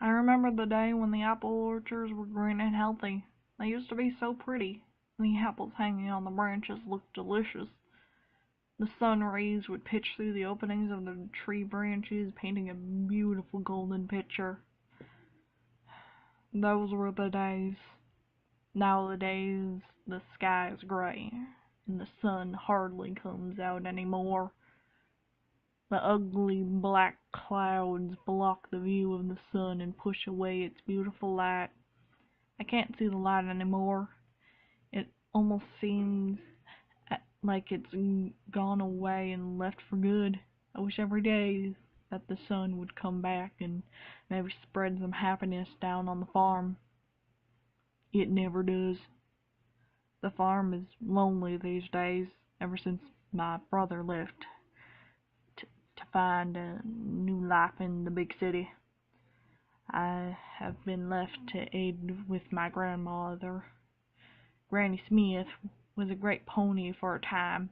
I remember the day when the apple orchards were green and healthy. They used to be so pretty. The apples hanging on the branches looked delicious. The sun rays would pitch through the openings of the tree branches, painting a beautiful golden picture. Those were the days. Nowadays, the sky is gray, and the sun hardly comes out anymore. The ugly black clouds block the view of the sun and push away its beautiful light. I can't see the light anymore. It almost seems like it's gone away and left for good. I wish every day that the sun would come back and maybe spread some happiness down on the farm. It never does. The farm is lonely these days, ever since my brother left to find a new life in the big city. I have been left to aid with my grandmother. Granny Smith was a great pony for a time.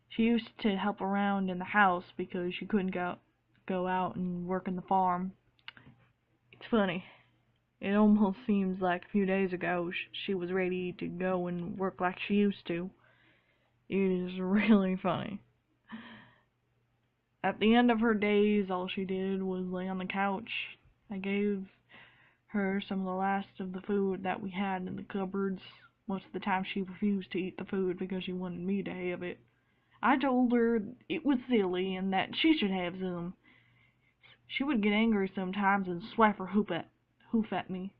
She used to help around in the house because she couldn't go out and work in the farm. It's funny. It almost seems like a few days ago she was ready to go and work like she used to. It is really funny. At the end of her days, all she did was lay on the couch. I gave her some of the last of the food that we had in the cupboards. Most of the time she refused to eat the food because she wanted me to have it. I told her it was silly and that she should have some. She would get angry sometimes and slap her hoof at me.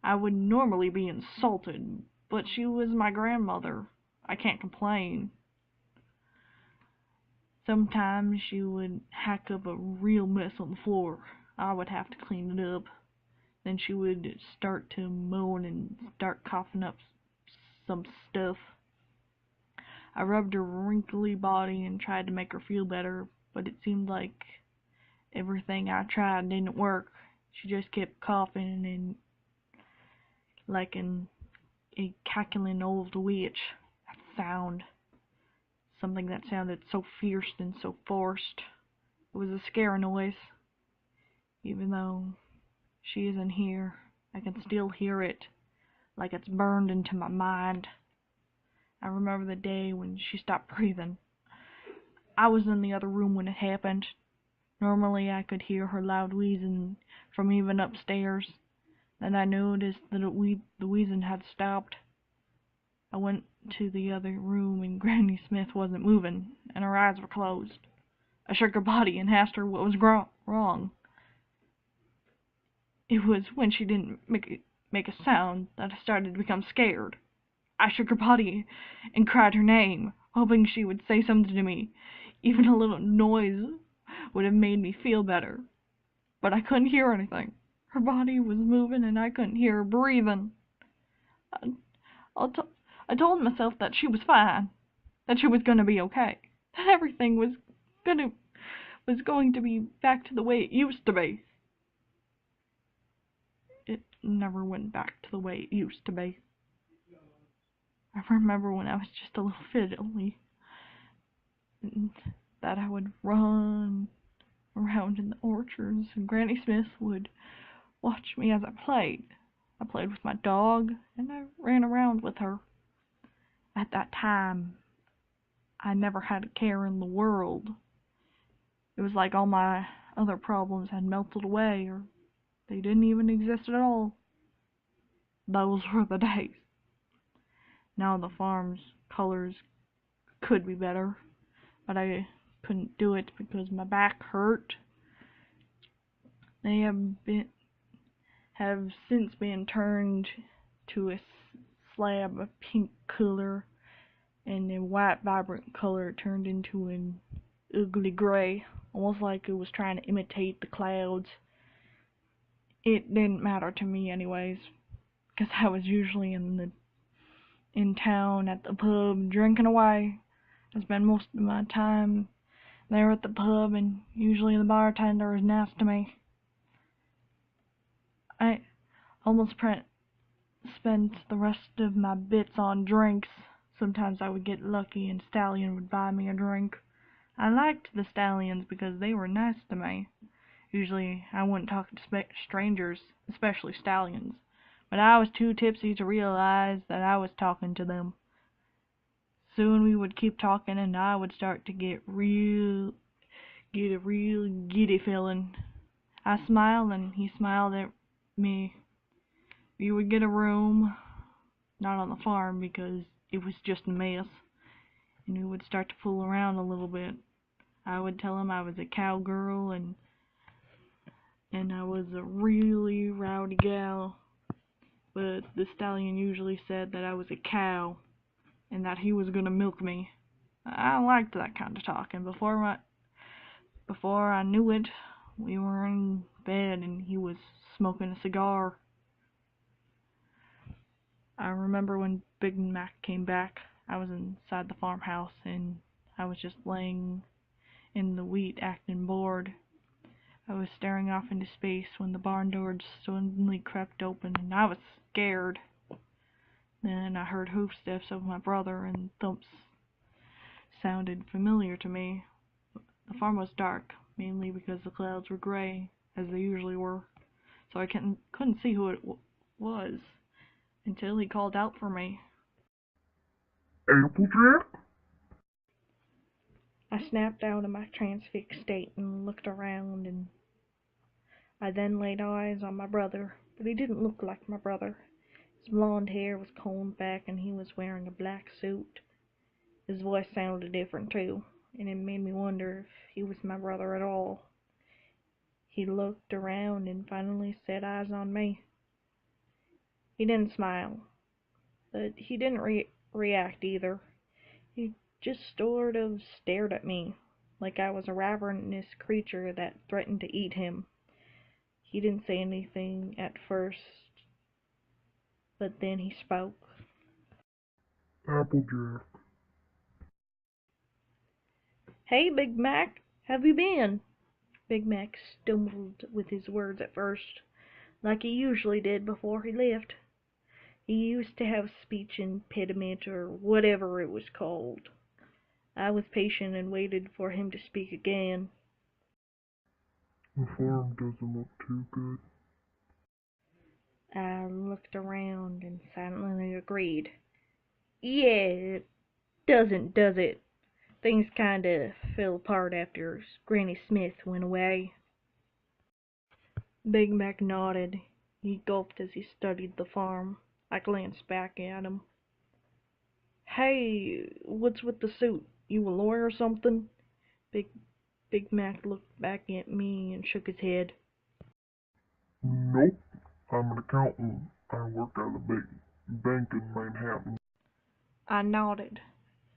I would normally be insulted, but she was my grandmother. I can't complain. Sometimes she would hack up a real mess on the floor. I would have to clean it up. Then she would start to moan and start coughing up some stuff. I rubbed her wrinkly body and tried to make her feel better, but it seemed like everything I tried didn't work. She just kept coughing and like a cackling old witch. That sound. Something that sounded so fierce and so forced. It was a scary noise. Even though she isn't here, I can still hear it, like it's burned into my mind. I remember the day when she stopped breathing. I was in the other room when it happened. Normally I could hear her loud wheezing from even upstairs. Then I noticed that the wheezing had stopped. I went to the other room and Granny Smith wasn't moving, and her eyes were closed. I shook her body and asked her what was wrong. It was when she didn't make a sound that I started to become scared. I shook her body and cried her name, hoping she would say something to me. Even a little noise would have made me feel better. But I couldn't hear anything. Her body was moving and I couldn't hear her breathing. I told myself that she was fine, that she was going to be okay, that everything was going to be back to the way it used to be. It never went back to the way it used to be. I remember when I was just a little fiddly, and that I would run around in the orchards, and Granny Smith would watch me as I played. I played with my dog, and I ran around with her. At that time, I never had a care in the world. It was like all my other problems had melted away, or they didn't even exist at all. Those were the days. Now the farm's colors could be better, but I couldn't do it because my back hurt. They have since been turned to a slab of pink color, and a white vibrant color turned into an ugly gray, almost like it was trying to imitate the clouds. It didn't matter to me anyways, because I was usually in town at the pub drinking away. I spent most of my time there at the pub, and usually the bartender was nice to me. I almost spent the rest of my bits on drinks. Sometimes I would get lucky and Stallion would buy me a drink. I liked the Stallions because they were nice to me. Usually I wouldn't talk to strangers, especially stallions, but I was too tipsy to realize that I was talking to them. Soon we would keep talking and I would start to get a real giddy feeling. I smiled and he smiled at me. We would get a room, not on the farm because it was just a mess, and we would start to fool around a little bit. I would tell him I was a cowgirl and I was a really rowdy gal, but the stallion usually said that I was a cow and that he was gonna milk me. I liked that kind of talk, and before I knew it, we were in bed and he was smoking a cigar. I remember when Big Mac came back, I was inside the farmhouse and I was just laying in the wheat acting bored. I was staring off into space when the barn door suddenly crept open and I was scared. Then I heard hoofsteps of my brother and thumps sounded familiar to me. The farm was dark, mainly because the clouds were gray, as they usually were, so I couldn't see who it was until he called out for me. Applejack? I snapped out of my transfixed state and looked around, and I then laid eyes on my brother, but he didn't look like my brother. His blonde hair was combed back and he was wearing a black suit. His voice sounded different too, and it made me wonder if he was my brother at all. He looked around and finally set eyes on me. He didn't smile, but he didn't react either. He just sort of stared at me, like I was a ravenous creature that threatened to eat him. He didn't say anything at first, but then he spoke. Applejack. "Hey, Big Mac, have you been?" Big Mac stumbled with his words at first, like he usually did before he left. He used to have speech impediment or whatever it was called. I was patient and waited for him to speak again. The farm doesn't look too good. I looked around and silently agreed. "Yeah, it doesn't, does it? Things kinda fell apart after Granny Smith went away." Big Mac nodded. He gulped as he studied the farm. I glanced back at him. "Hey, what's with the suit? You a lawyer or something?" Big Mac looked back at me and shook his head. Nope. I'm an accountant. I work at a big bank in Manhattan. I nodded.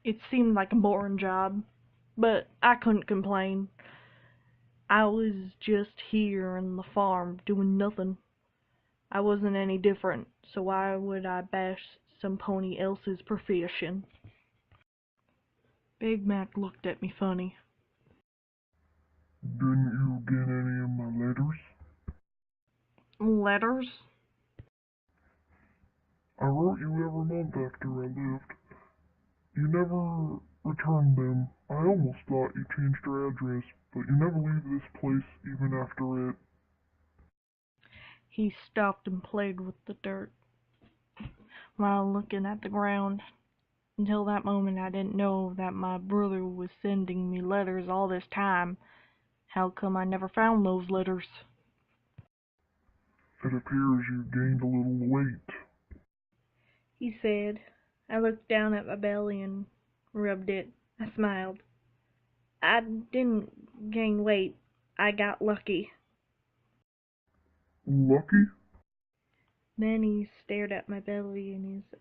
It seemed like a boring job, but I couldn't complain. I was just here on the farm doing nothing. I wasn't any different, so why would I bash somebody else's profession? Big Mac looked at me funny. Didn't you get any of my letters? "Letters?" I wrote you every month after I left. You never returned them. I almost thought you changed your address, but you never leave this place even after it. He stopped and played with the dirt while looking at the ground. Until that moment I didn't know that my brother was sending me letters all this time. How come I never found those letters? It appears you gained a little weight. He said. I looked down at my belly and rubbed it. I smiled. "I didn't gain weight. I got lucky." Lucky? Then he stared at my belly and his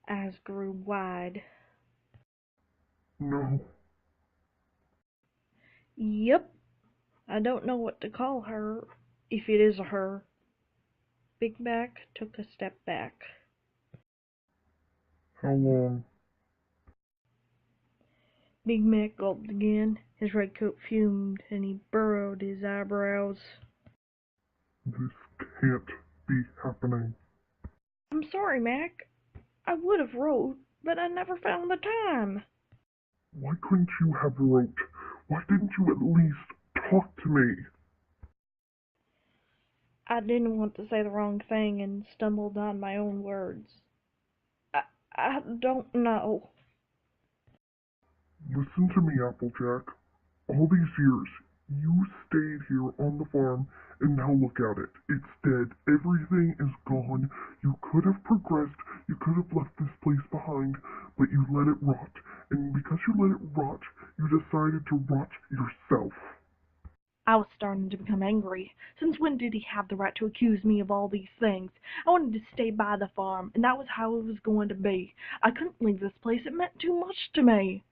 eyes grew wide. No. "Yep. I don't know what to call her, if it is a her." Big Mac took a step back. How long? Big Mac gulped again. His red coat fumed, and he burrowed his eyebrows. This can't be happening. "I'm sorry, Mac. I would have wrote, but I never found the time." Why couldn't you have wrote? Why didn't you at least talk to me? I didn't want to say the wrong thing and stumbled on my own words. I, I don't know. Listen to me, Applejack. All these years, you stayed here on the farm, and now look at it. It's dead. Everything is gone. You could have progressed. You could have left this place behind, but you let it rot. And because you let it rot, you decided to rot yourself. I was starting to become angry. Since when did he have the right to accuse me of all these things? I wanted to stay by the farm, and that was how it was going to be. I couldn't leave this place. It meant too much to me.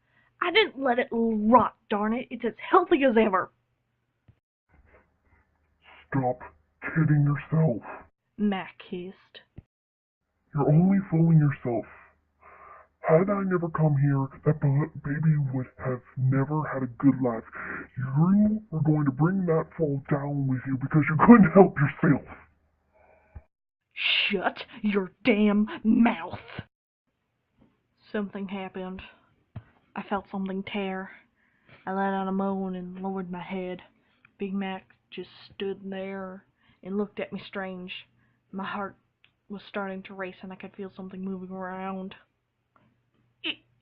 I didn't let it rot, darn it. It's as healthy as ever. Stop kidding yourself. Mac hissed. You're only fooling yourself. Had I never come here, that baby would have never had a good life. You were going to bring that fall down with you because you couldn't help yourself. Shut your damn mouth. Something happened. I felt something tear. I let out a moan and lowered my head. Big Mac just stood there and looked at me strange. My heart was starting to race and I could feel something moving around.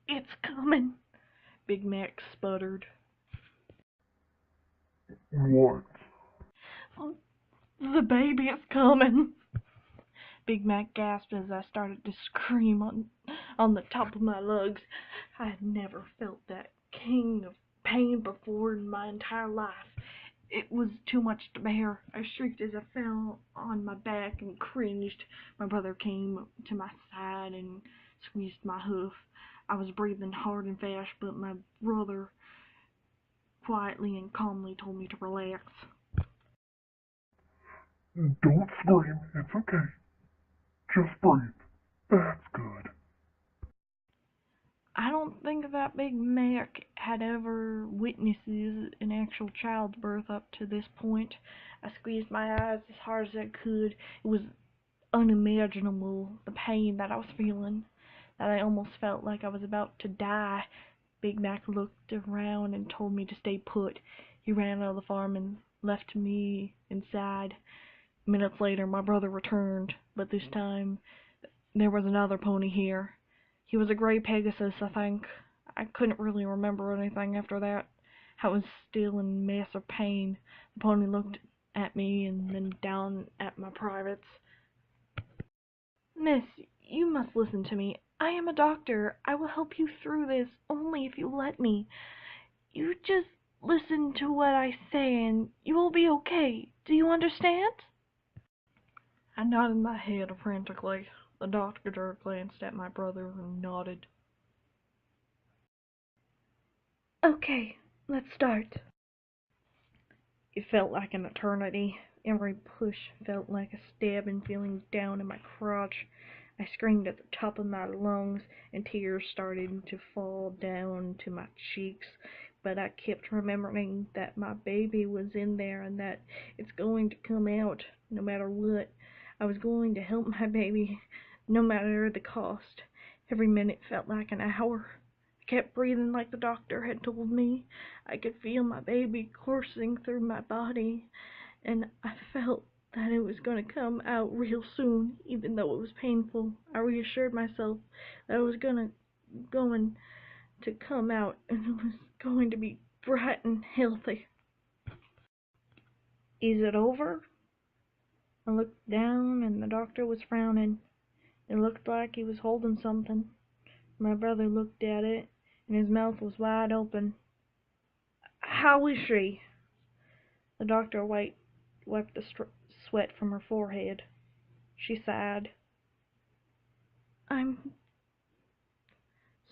It's coming, Big Mac sputtered. What? The baby is coming. Big Mac gasped as I started to scream on the top of my lungs. I had never felt that king of pain before in my entire life. It was too much to bear. I shrieked as I fell on my back and cringed. My brother came to my side and squeezed my hoof. I was breathing hard and fast, but my brother quietly and calmly told me to relax. Don't scream. It's okay. Just breathe. That's good. I don't think that Big Mac had ever witnessed an actual childbirth up to this point. I squeezed my eyes as hard as I could. It was unimaginable, the pain that I was feeling, that I almost felt like I was about to die. Big Mac looked around and told me to stay put. He ran out of the farm and left me inside. Minutes later, my brother returned, but this time there was another pony here. He was a gray Pegasus, I think. I couldn't really remember anything after that. I was still in massive pain. The pony looked at me and then down at my privates. Miss, you must listen to me. I am a doctor. I will help you through this only if you let me. You just listen to what I say and you will be okay. Do you understand? I nodded my head frantically. The doctor glanced at my brother and nodded. Okay, let's start. It felt like an eternity. Every push felt like a stabbing feeling down in my crotch. I screamed at the top of my lungs, and tears started to fall down to my cheeks. But I kept remembering that my baby was in there and that it's going to come out no matter what. I was going to help my baby no matter the cost. Every minute felt like an hour. I kept breathing like the doctor had told me. I could feel my baby coursing through my body, and I felt that it was going to come out real soon, even though it was painful. I reassured myself that it was going to come out, and it was going to be bright and healthy. Is it over? I looked down, and the doctor was frowning. It looked like he was holding something. My brother looked at it, and his mouth was wide open. How is she? The doctor wiped the sweat from her forehead. She sighed. I'm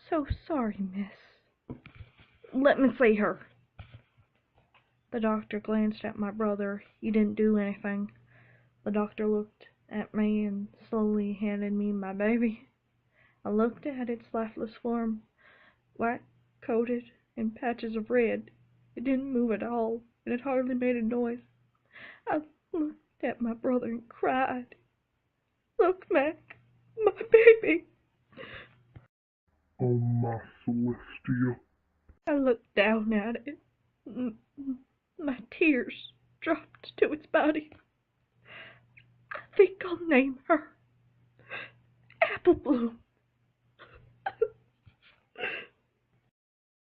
so sorry, miss. Let me see her. The doctor glanced at my brother. He didn't do anything. The doctor looked at me and slowly handed me my baby. I looked at its lifeless form, white coated in patches of red. It didn't move at all, and it hardly made a noise. I looked at my brother and cried. Look, Mac, my baby. Oh, my Celestia. I looked down at it. My tears dropped to its body. We'll name her Apple Bloom.